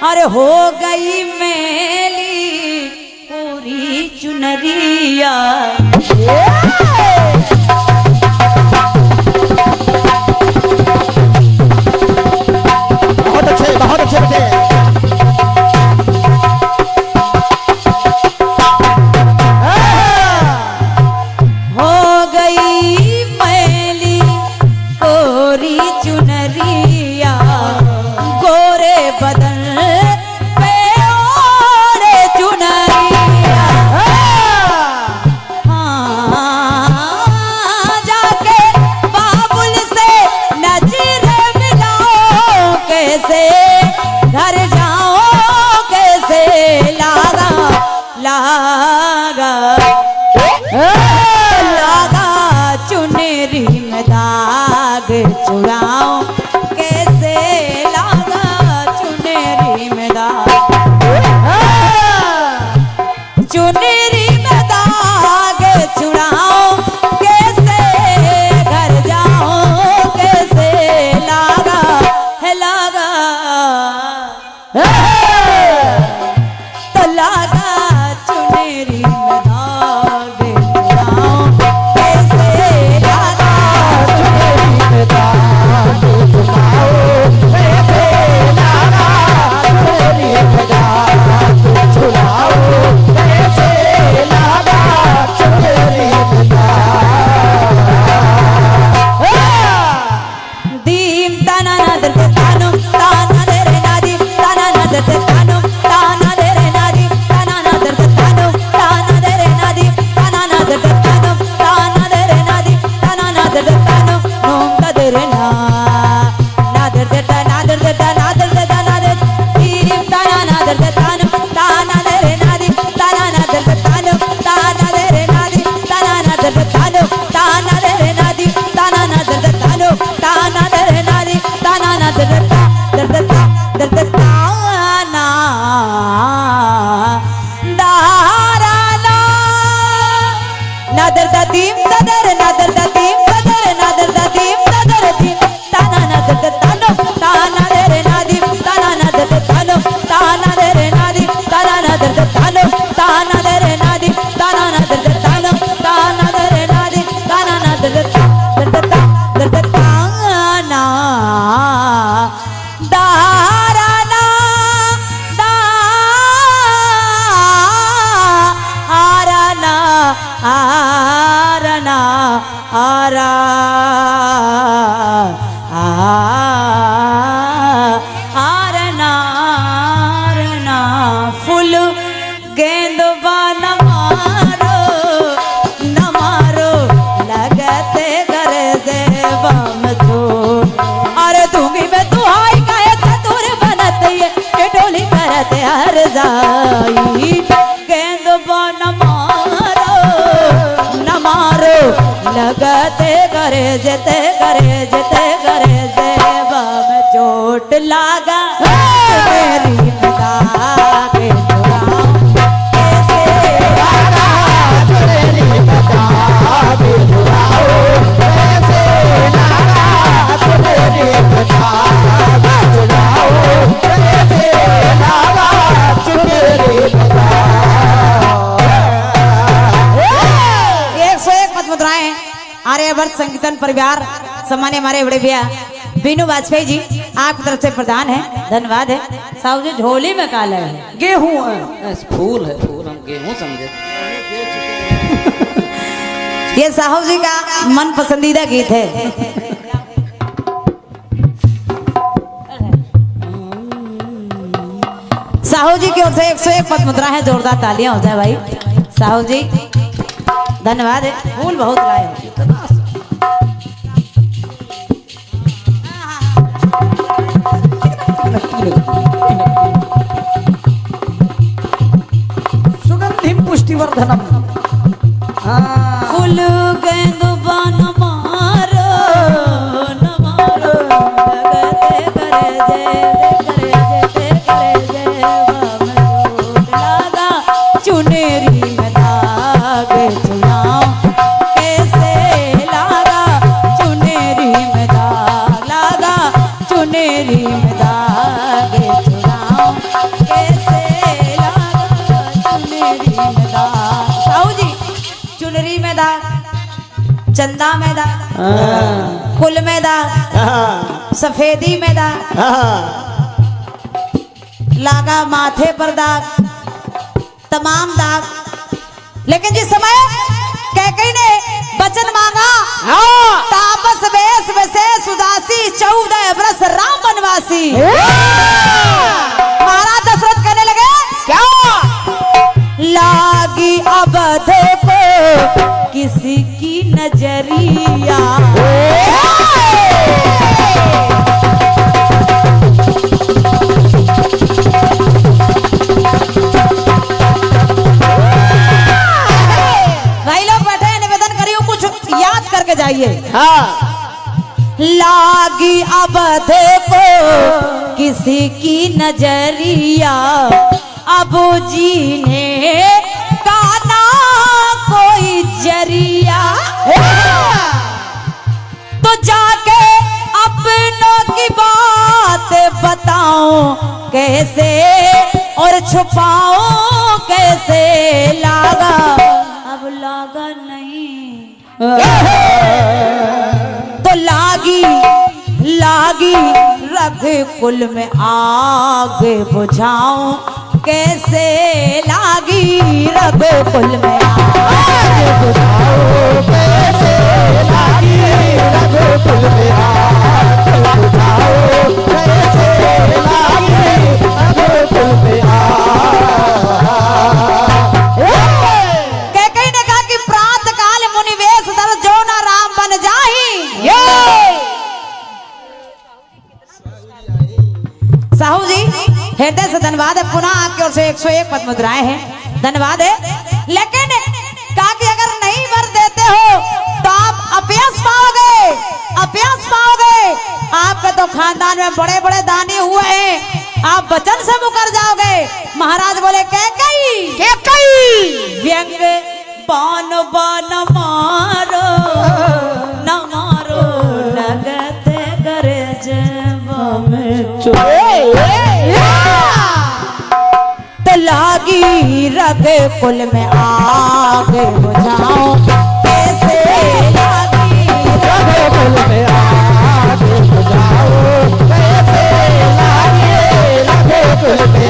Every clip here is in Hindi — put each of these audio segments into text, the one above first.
अरे हो गई मेली पूरी चुनरिया बहुत अच्छे बच्चे हो गई मैली कोरी चुनरिया गोरे बदन पे ओरे चुनरिया हाँ जाके बाबुल से नजर मिलाओ कैसे घर जाओ कैसे लागा लागा लागा चुनरी में दाग चुराओ कैसे लागा चुनरी में दाग चुनरी में दाग चुराओ कैसे घर जाओ कैसे लागा है लागा तो लागा चुनरी में दाग चुराओ कैसे लागा चुनरी में दाग चुराओ कैसे लागा चुनरी में दाग चुराओ कैसे लागा चुनरी में दाग दीम तना नदर तानुम ताना दे रे नादी तना नदर तानुम ताना दे रे नादी तना नदर तानुम ताना दे रे नादी तना नदर तानुम ताना दे रे नादी तना नदर तानुम नोम दे रे ना नादर दे नादर दे नादर दे नादर दीम तना नदर तानुम ताना दे रे नादी तना नदर तानुम ताना दे रे नादी तना नदर तानुम ताना दे रे नादी तना नदर तानुम ताना दे रे नादी तना नदर ताना दाराना नदर दीम ददर नदर दीम ददर नदर दीम ददर दीम ताना नदर तानो ताना दे रे नादी ताना नदर तानो ताना दे रे नादी ताना नदर तानो ताना दे रे नादी ताना नदर तानो ताना दे रे नादी ताना नदर ताना दाराना दाराना आरना आरा आरना आरना फूल गेंदवा न मारो लगते घर से बम तो अरे दूंगी मैं दुहाई गाय चतुर बनत ये के डोली करते हर जाई गेंदवा न मारो लगते करे जते से बम चोट लागा मेरी दाग चुराओ कैसे लागा चुनरी में दाग चुराओ कैसे लागा चुनरी में दाग चुराओ कैसे लागा चुनरी में दाग 101 मत मुद्राएं आर्यवर्त संगीतन परिवार सम्मान्य हमारे बड़े भैया बीनू वाजपेयी जी आपकी तरफ से प्रदान है धन्यवाद है। साहू जी झोली में काला है गेहूं है फूल है फूल हम गेहूं समझे ये साहू जी का मन पसंदीदा गीत है। साहू जी की ओर से 101 पद मुद्रा है जोरदार तालियां हो जाए भाई साहू जी धन्यवाद है। फूल बहुत लाए सुगंधिम पुष्टिवर्धनम फूल गेंदवा न मारो लगते करे जे बम चंदा में दाग, हाँ, कुल में दाग, हाँ, सफेदी में दाग, हाँ, लागा माथे पर दाग, तमाम दाग। लेकिन जिस समय कैकेयी ने वचन मांगा, हाँ, तापस वेश विशेष उदासी 14 वर्ष राम वनवासी। महाराज दशरथ कहने लगे, क्या लागी अवध को किसी की नजरिया, भाई लोग बैठे हैं, निवेदन करियो कुछ याद करके जाइए। हाँ, लागी अवध को किसी की नजरिया, अब जीने का ना कोई जरिया, तो जाके अपनों की बात बताऊं कैसे और छुपाऊं कैसे, लागा अब लागा नहीं तो लागी रख कुल में आग बुझाऊं कैसे, लागी रख कुल में आग बुझाऊं कैसे, लागी रख कुल में आग बुझाऊं कैसे, लागी रख कुल में कैकेयी ने कहा कि प्रात काल मुनिवेश दर जो न राम बन जाही। साहू जी हृदय से धन्यवाद है, पुनः आपकी ओर से 101 पद मुद्राएं हैं, धन्यवाद है। लेकिन कहा कि अगर नहीं वर देते हो तो आप अपयश पाओगे, अपयश पाओगे। आपके तो खानदान में बड़े बड़े दानी हुए हैं, आप वचन से मुकर जाओगे। महाराज बोले कैकेयी व्यंग बान बान मारो न मारो, लगत गरज तो लागी रग कुल में आग बुझाऊं कैसे, लागी रग कुल में आग बुझाऊं कैसे, लागी रग कुल में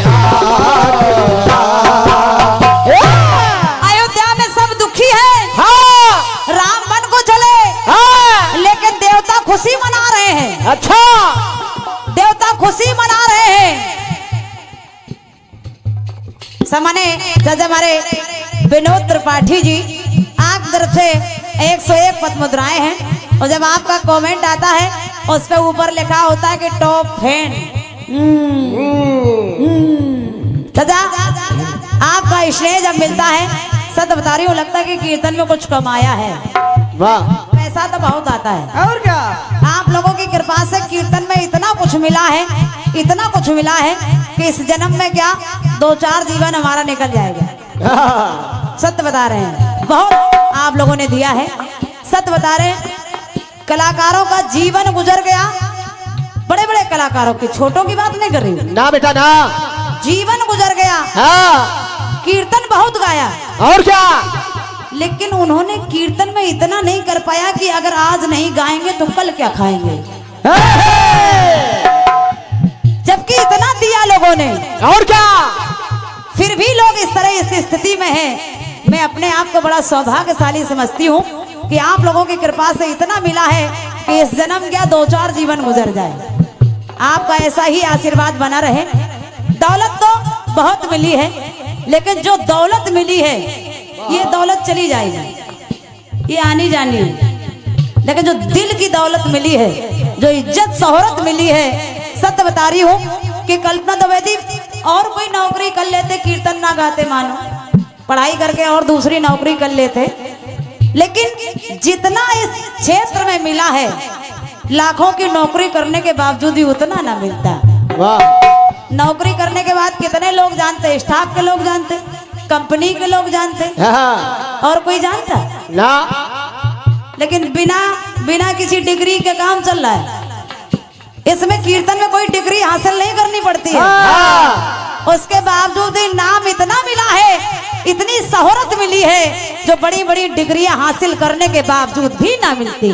अयोध्या में सब दुखी है, हाँ, राम वन को चले, हाँ, लेकिन देवता खुशी मना रहे हैं, अच्छा, देवता खुशी मना रहे हैं। सामान्य जज हमारे विनोद त्रिपाठी जी आप तरफ से 101 पद मुद्राएं हैं, और जब आपका कमेंट आता है उस पे ऊपर लिखा होता है कि टॉप फैन। सजा आपका स्नेह जब मिलता है, सच बता रही हूँ, लगता है कि कीर्तन में कुछ कमाया है, वाह, पैसा तो बहुत आता है। और क्या, आप लोगों की कृपा से कीर्तन में इतना कुछ मिला है, इतना कुछ मिला है कि इस जन्म में क्या 2-4 जीवन हमारा निकल जाएगा। हाँ, सत्य बता रहे हैं, बहुत आप लोगों ने दिया है, सत्य बता रहे हैं। कलाकारों का जीवन गुजर गया, बड़े बड़े कलाकारों की, छोटों की बात नहीं कर रही हूँ, ना बेटा ना, जीवन गुजर गया, हाँ, कीर्तन बहुत गाया, और क्या, लेकिन उन्होंने कीर्तन में इतना नहीं कर पाया कि अगर आज नहीं गाएंगे तो कल क्या खाएंगे, जबकि इतना दिया लोगों ने, और क्या, फिर भी लोग इस तरह इस स्थिति में हैं। मैं अपने आप को बड़ा सौभाग्यशाली समझती हूँ कि आप लोगों की कृपा से इतना मिला है कि इस जन्म क्या 2-4 जीवन गुजर जाए। आपका ऐसा ही आशीर्वाद बना रहे। दौलत तो बहुत मिली है, लेकिन जो दौलत मिली है ये दौलत चली जाएगी, ये आनी जानी है, लेकिन जो दिल की दौलत मिली है, जो इज्जत शोहरत मिली है, सत्य बता रही हूँ कि कल्पना द्विवेदी और कोई नौकरी कर लेते, कीर्तन ना गाते, मानो पढ़ाई करके और दूसरी नौकरी कर लेते, लेकिन जितना इस क्षेत्र में मिला है, लाखों की नौकरी करने के बावजूद भी उतना ना मिलता। वाह, नौकरी करने के बाद कितने लोग जानते, स्टाफ के लोग जानते, कंपनी के लोग जानते, हाँ, और कोई जानता ना, लेकिन बिना किसी डिग्री के काम चल रहा है। इसमें कीर्तन में कोई डिग्री हासिल नहीं करनी पड़ती है, हाँ, उसके बावजूद ही नाम इतना मिला है इतनी शोहरत मिली है जो बड़ी बड़ी डिग्रियां हासिल करने के बावजूद भी ना मिलती।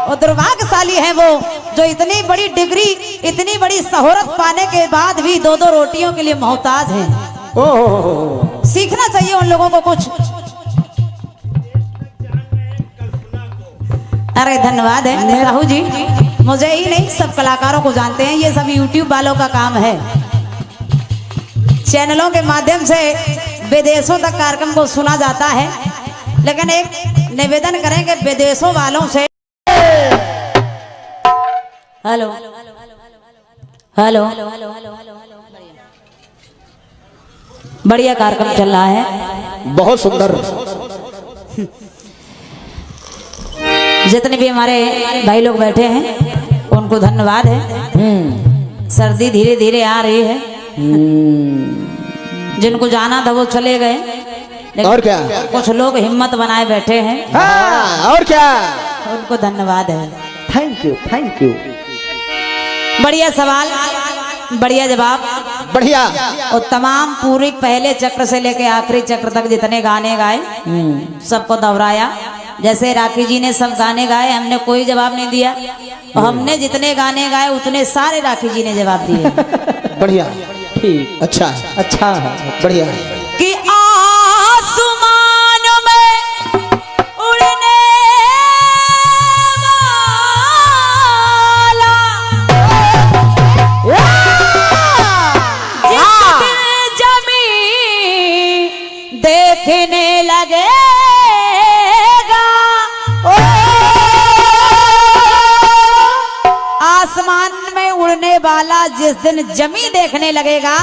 और दुर्भाग्यशाली है वो जो इतनी बड़ी डिग्री, इतनी बड़ी शोहरत पाने के बाद भी दो दो रोटियों के लिए मोहताज हैं। सीखना चाहिए उन लोगों को कुछ। अरे धन्यवाद है साहू जी, मुझे ही नहीं सब कलाकारों को जानते हैं, ये सब YouTube वालों का काम है। चैनलों के माध्यम से विदेशों तक कार्यक्रम को सुना जाता है, लेकिन एक निवेदन करें कि विदेशों वालों से हेलो हेलो बढ़िया कार्यक्रम चल रहा है, बहुत सुंदर। जितने भी हमारे भाई लोग बैठे हैं उनको धन्यवाद है। सर्दी धीरे धीरे आ रही है, जिनको जाना था वो चले गए, लेकिन और क्या, कुछ लोग हिम्मत बनाए बैठे हैं। हाँ, और क्या, उनको धन्यवाद है। Thank you, thank you. बढ़िया सवाल, बढ़िया जवाब, बढ़िया। और तमाम पूरे पहले चक्र से लेके आखिरी चक्र तक जितने गाने गाए सबको दोहराया। जैसे राखी जी ने सब गाने गाए, हमने कोई जवाब नहीं दिया, और हमने जितने गाने गाए उतने सारे राखी जी ने जवाब दिए। बढ़िया, ठीक, अच्छा, अच्छा, बढ़िया। कि आसमान में उड़ने वाला जिस दिन ज़मीं देखने लगे, आसमान में उड़ने वाला जिस दिन जमी देखने लगेगा,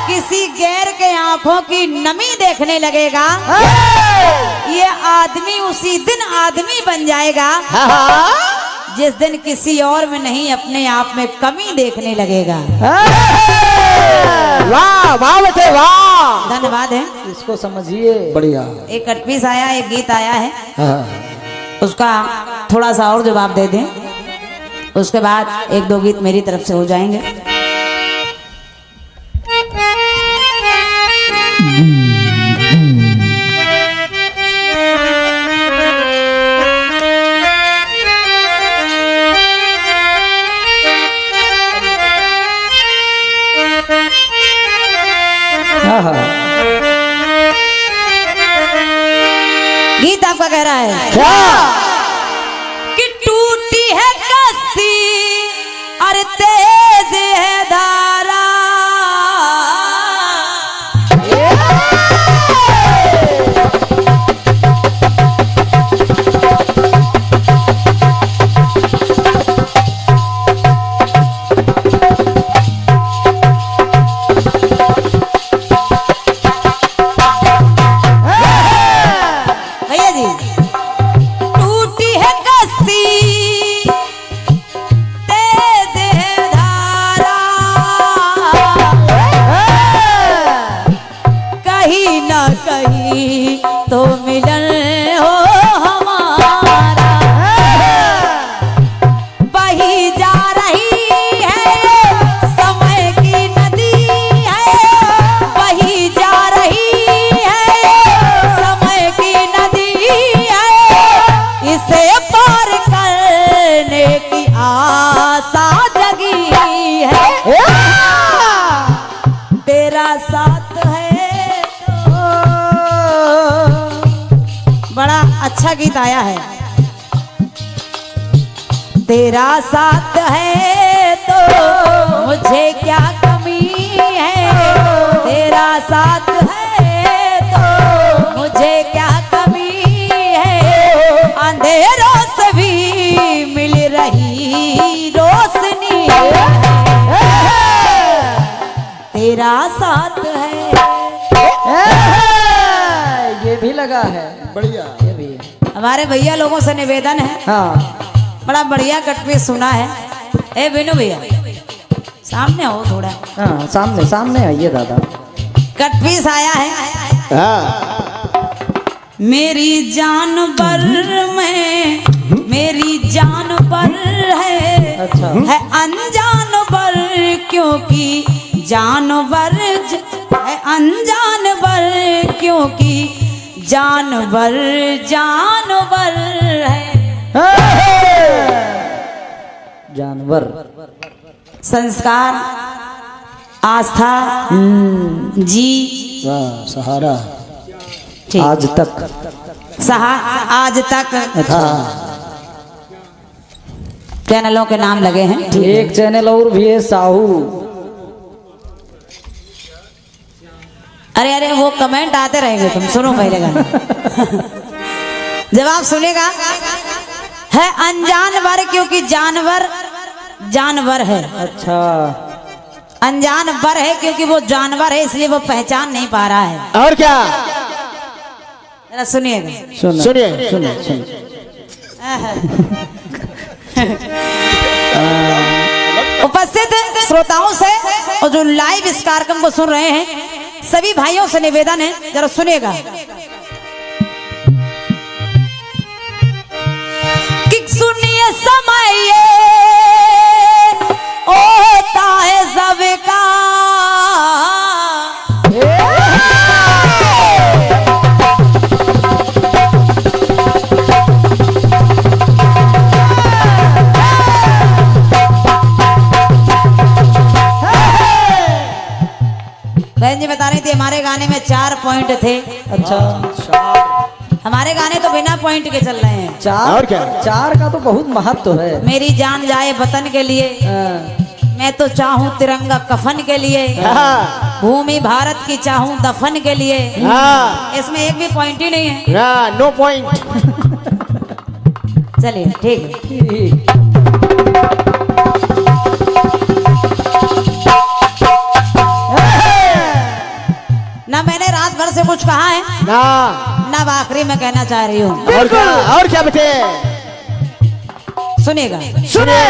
किसी गैर के आंखों की नमी देखने लगेगा, ये आदमी उसी दिन आदमी बन जाएगा जिस दिन किसी और में नहीं अपने आप में कमी देखने लगेगा। वाह वाह बेटे वाह, धन्यवाद है। इसको समझिए, बढ़िया। एक कटपीस आया, एक गीत आया है, हाँ। उसका थोड़ा सा और जवाब दे दें, उसके बाद एक दो गीत मेरी तरफ से हो जाएंगे। गीत आपका कह रहा है क्या? कि टूटी है कश्ती और तेज है धारा, भैया जी, टूटी है कश्ती तेज है धारा, कहीं ना कहीं तो मिलन हो हमारा, बही जा रही है समय की नदी है, बही जा रही है समय की नदी है, इसे पार करने की आशा जगी है, तेरा साथ है तो। बड़ा अच्छा गीत आया है। तेरा साथ है तो मुझे क्या कमी है, तेरा साथ है तो मुझे क्या कमी है, अंधेरों से भी मिल रही रोशनी है, तेरा साथ है। ये भी लगा है, बढ़िया। ये भी हमारे भैया लोगों से निवेदन है, हाँ, बड़ा बढ़िया कटपीस सुना है। ए बिनू भैया सामने हो थोड़ा, हाँ, सामने सामने आइए दादा। कटपीस आया है। हाँ, मेरी जान पर में मेरी जान पर अच्छा। है अनजान पर, क्योंकि जानवर है अनजान वर क्योंकि जानवर जानवर है। जानवर। संस्कार, आस्था, जी, सहारा, ठीक। आज तक। आज तक अच्छा, चैनलों के नाम लगे हैं। एक चैनल और भी है, साहू। अरे अरे वो कमेंट आते रहेंगे, तुम सुनो पहले गाना। जब आप सुनेगा है अनजान वर क्योंकि जानवर जानवर है। अच्छा, अनजान वर है क्योंकि वो जानवर है, इसलिए वो पहचान नहीं पा रहा है। और क्या? जरा सुनिएगा। सुनिए सुनिए। उपस्थित श्रोताओं से और जो लाइव इस कार्यक्रम को सुन रहे हैं सभी भाइयों से निवेदन है, जरा सुनिएगा कि सुनिए समय ये होता है सबका, बहन जी बता रही थी हमारे गाने में 4 पॉइंट थे। अच्छा, हमारे गाने तो बिना पॉइंट के चल रहे हैं। चार। और क्या? चार का तो बहुत महत्व है। मेरी जान जाए वतन के लिए, मैं तो चाहूं तिरंगा कफन के लिए, हाँ। भूमि भारत की चाहूं दफन के लिए। हाँ। इसमें एक भी पॉइंट ही नहीं है। हाँ, नो पॉइंट। चलिए ठीक है। ना मैंने रात भर से कुछ कहा है ना ना आखिरी में कहना चाह रही हूँ। और क्या बचे? सुनिएगा। सुने।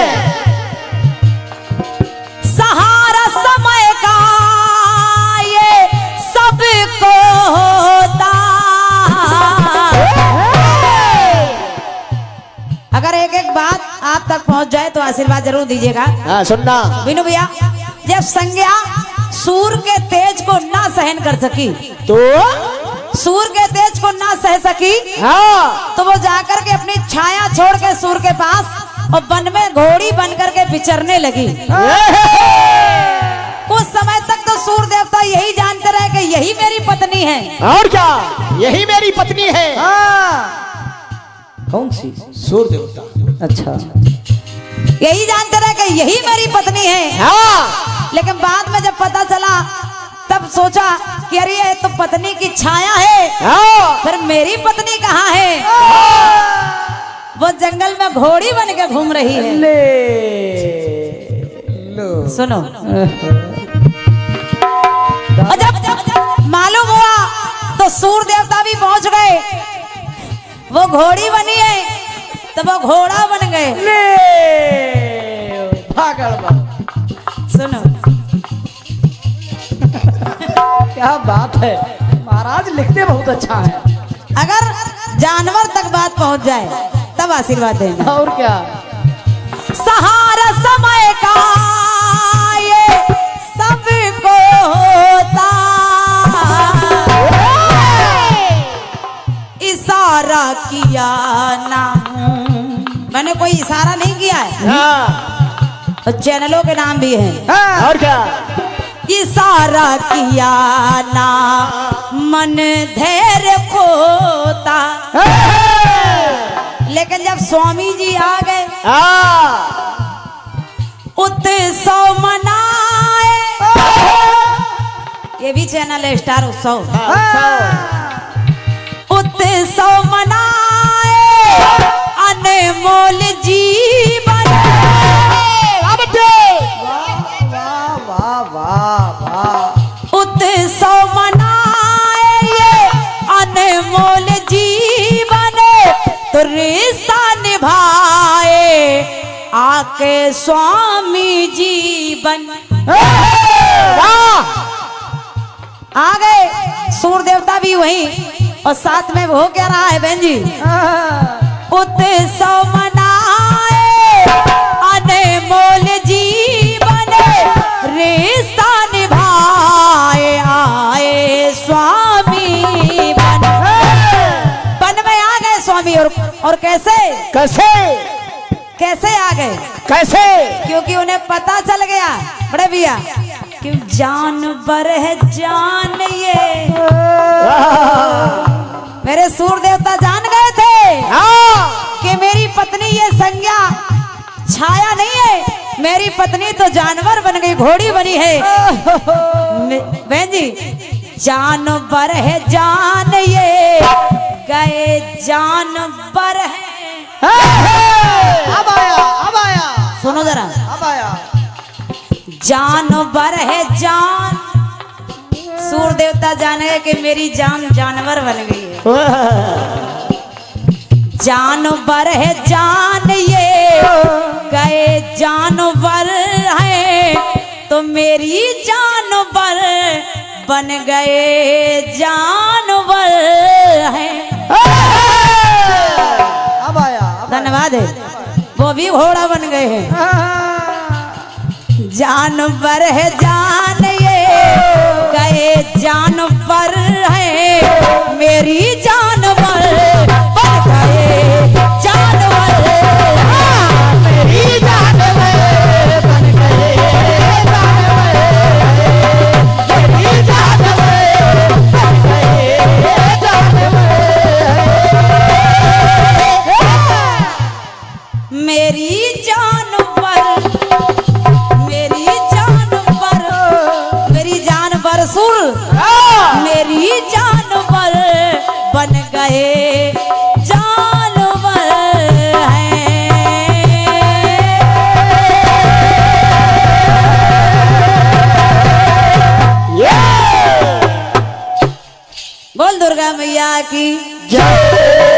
सहारा समय का ये सबको होता, अगर एक एक बात आप तक पहुंच जाए तो आशीर्वाद जरूर दीजिएगा। हाँ, सुनना। विनू भैया, जब संज्ञा सूर के तेज को ना सहन कर सकी, तो सूर के तेज को ना सह सकी, हाँ, तो वो जाकर के अपनी छाया छोड़ के सूर के पास और वन में घोड़ी बन करके विचरने लगी। कुछ समय तक तो सूर देवता यही जानते रहे कि यही मेरी पत्नी है। और क्या? यही मेरी पत्नी है। कौन सी? सूर्य देवता। अच्छा, यही जानते रहे कि यही मेरी पत्नी है। हाँ। लेकिन बाद में जब पता चला तब सोचा कि अरे ये तो पत्नी की छाया है, हाँ। फिर मेरी पत्नी कहाँ है? वो जंगल में घोड़ी बन के घूम रही है। सुनो, और जब मालूम हुआ तो सूर देवता भी पहुंच गए। वो घोड़ी बनी है तो वो घोड़ा बन गए। सुनो, क्या बात है, महाराज लिखते बहुत अच्छा है। अगर जानवर तक बात पहुंच जाए तब आशीर्वाद देना। और क्या? सहारा समय का ये सबको होता, इशारा किया ना, मैंने कोई इशारा नहीं किया है। हाँ। और चैनलों के नाम भी हैं। हाँ। और क्या? इशारा किया ना मन धैर्य खोता, लेकिन जब स्वामी जी आ गए उत्सव मनाए, ये भी चैनल है स्टार उत्सव। उत्सव मनाए अनमोल जीवन, वाह वाह वाह। उत्सव मनाए ये अनमोल जीवन, तो रिश्ता निभाए आके स्वामी जीवन। आ गए सूर देवता भी वहीं, और साथ में वो क्या रहा है बहन जी? उत्सव मनाए अनमोल जीवन, रिश्ता निभाए स्वामी और कैसे कैसे कैसे आ गए? कैसे क्योंकि उन्हें पता चल गया बड़े भैया कि जानवर है जान ये। मेरे सूर्य देवता जान गए थे कि मेरी पत्नी ये संज्ञा छाया नहीं है, मेरी पत्नी तो जानवर बन गई, घोड़ी बनी है। बहन जी, जानवर है जान ये गए जानवर है। अब आया सुनो जरा, अब आया। जानवर है जान, सूर्य देवता जान गए कि मेरी जान जानवर बन गई है। जानवर है जान ये गए जानवर है, तो मेरी जानवर बन गए जानवर है। अब आया। धन्यवाद है, वो भी घोड़ा बन गए हैं। जानवर है जान ये गए जानवर है, मेरी जानवर बन गए जानवर। मेरी जानवर बन गए जानवर, मेरी जानवर बन गए जानवर। मेरी जानवर, मेरी जानवर सुर, मेरी जानवर बन गए जानवर हैं। बोल दुर्गा मैया की जय।